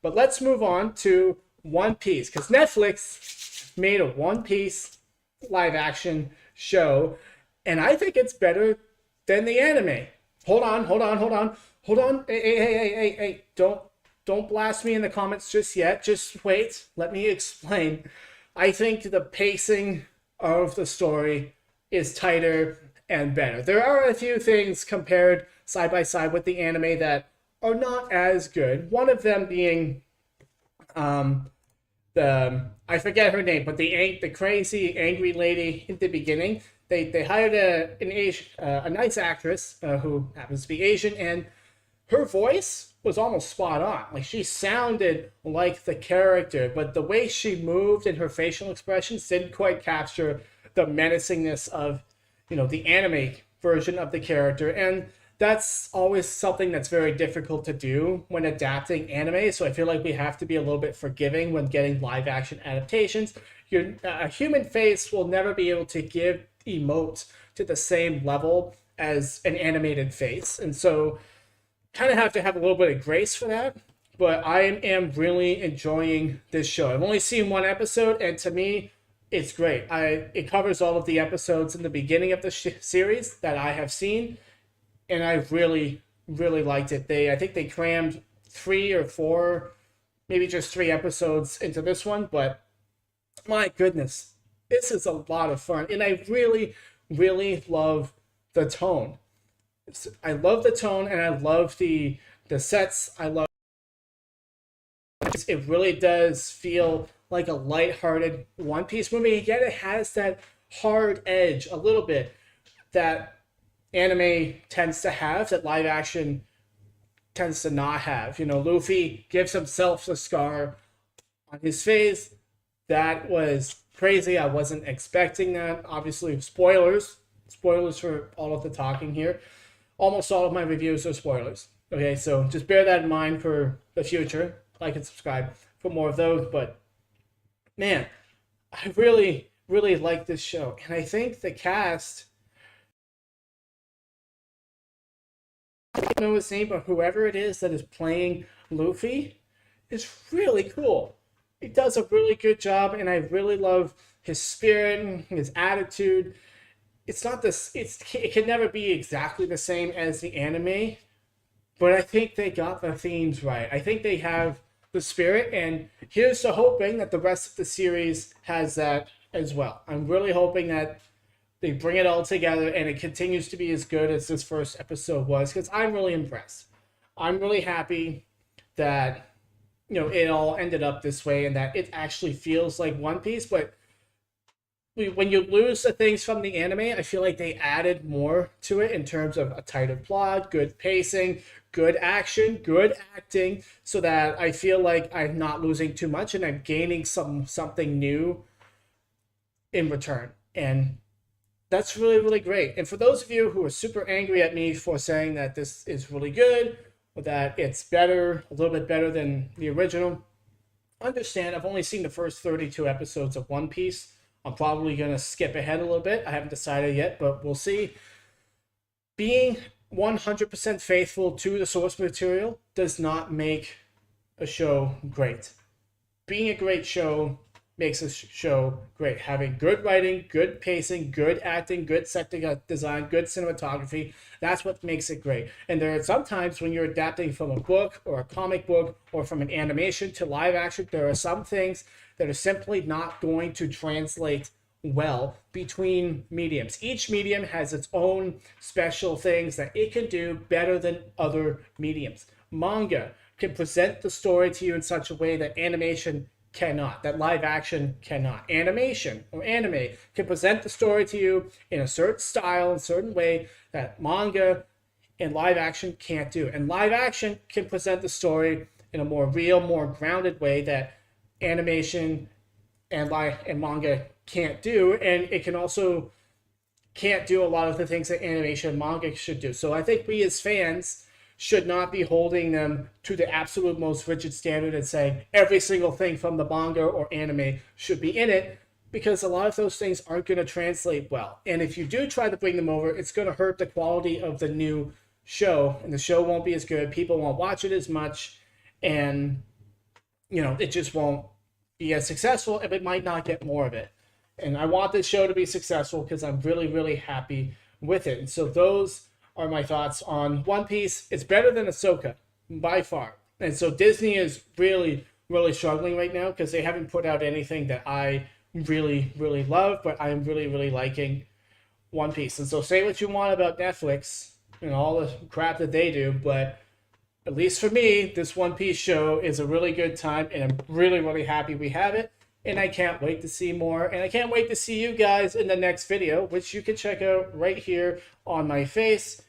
But let's move on to One Piece, because Netflix made a One Piece live action show, and I think it's better than the anime. Hold on. Hey. Don't blast me in the comments just yet. Just wait. Let me explain. I think the pacing of the story is tighter and better. There are a few things compared side by side with the anime that are not as good. One of them being the I forget her name, but the crazy angry lady in the beginning. They hired a nice actress who happens to be Asian, and her voice was almost spot on. Like, she sounded like the character, but the way she moved and her facial expressions didn't quite capture the menacingness of, the anime version of the character. And that's always something that's very difficult to do when adapting anime. So I feel like we have to be a little bit forgiving when getting live action adaptations. A human face will never be able to give emote to the same level as an animated face. And so kind of have to have a little bit of grace for that. But I am really enjoying this show. I've only seen one episode, and to me, it's great. It covers all of the episodes in the beginning of the series that I have seen, and I really, really liked it. I think they crammed 3 or 4, maybe just 3 episodes into this one, but my goodness, this is a lot of fun, and I really, really love the tone. I love the tone, and I love the sets. I love it. Really does feel like a lighthearted One Piece movie. Yet it has that hard edge a little bit that anime tends to have, that live action tends to not have. Luffy gives himself the scar on his face. That was crazy. I wasn't expecting that. Obviously, spoilers for all of the talking here. Almost all of my reviews are spoilers. Okay, so just bear that in mind for the future. Like and subscribe for more of those. But man, I really, really like this show. And I think the cast, I don't know his name, but whoever it is that is playing Luffy is really cool. He does a really good job, and I really love his spirit, his attitude. It's not this. It can never be exactly the same as the anime, but I think they got the themes right. I think they have the spirit, and here's to hoping that the rest of the series has that as well. I'm really hoping that they bring it all together and it continues to be as good as this first episode was, because I'm really impressed. I'm really happy that it all ended up this way and that it actually feels like One Piece, but when you lose the things from the anime, I feel like they added more to it in terms of a tighter plot, good pacing, good action, good acting, so that I feel like I'm not losing too much and I'm gaining something new in return. And that's really, really great. And for those of you who are super angry at me for saying that this is really good, or that it's better, a little bit better than the original, understand I've only seen the first 32 episodes of One Piece. I'm probably going to skip ahead a little bit. I haven't decided yet, but we'll see. Being 100% faithful to the source material does not make a show great. Being a great show makes a show great. Having good writing, good pacing, good acting, good set design, good cinematography, that's what makes it great. And there are some times when you're adapting from a book or a comic book or from an animation to live action, there are some things that are simply not going to translate well between mediums. Each medium has its own special things that it can do better than other mediums. Manga can present the story to you in such a way that animation cannot, that live action cannot. Animation or anime can present the story to you in a certain style, in a certain way that manga and live action can't do. And live action can present the story in a more real, more grounded way that animation and manga can't do. And it can also can't do a lot of the things that animation and manga should do. So I think we as fans should not be holding them to the absolute most rigid standard and saying every single thing from the manga or anime should be in it, because a lot of those things aren't going to translate well. And if you do try to bring them over, it's going to hurt the quality of the new show, and the show won't be as good. People won't watch it as much, and it just won't be as successful, and it might not get more of it. And I want this show to be successful because I'm really, really happy with it. And so those are my thoughts on One Piece. It's better than Ahsoka by far. And so Disney is really, really struggling right now because they haven't put out anything that I really, really love, but I am really, really liking One Piece. And so say what you want about Netflix and all the crap that they do, but at least for me, this One Piece show is a really good time, and I'm really, really happy we have it. And I can't wait to see more. And I can't wait to see you guys in the next video, which you can check out right here on my face.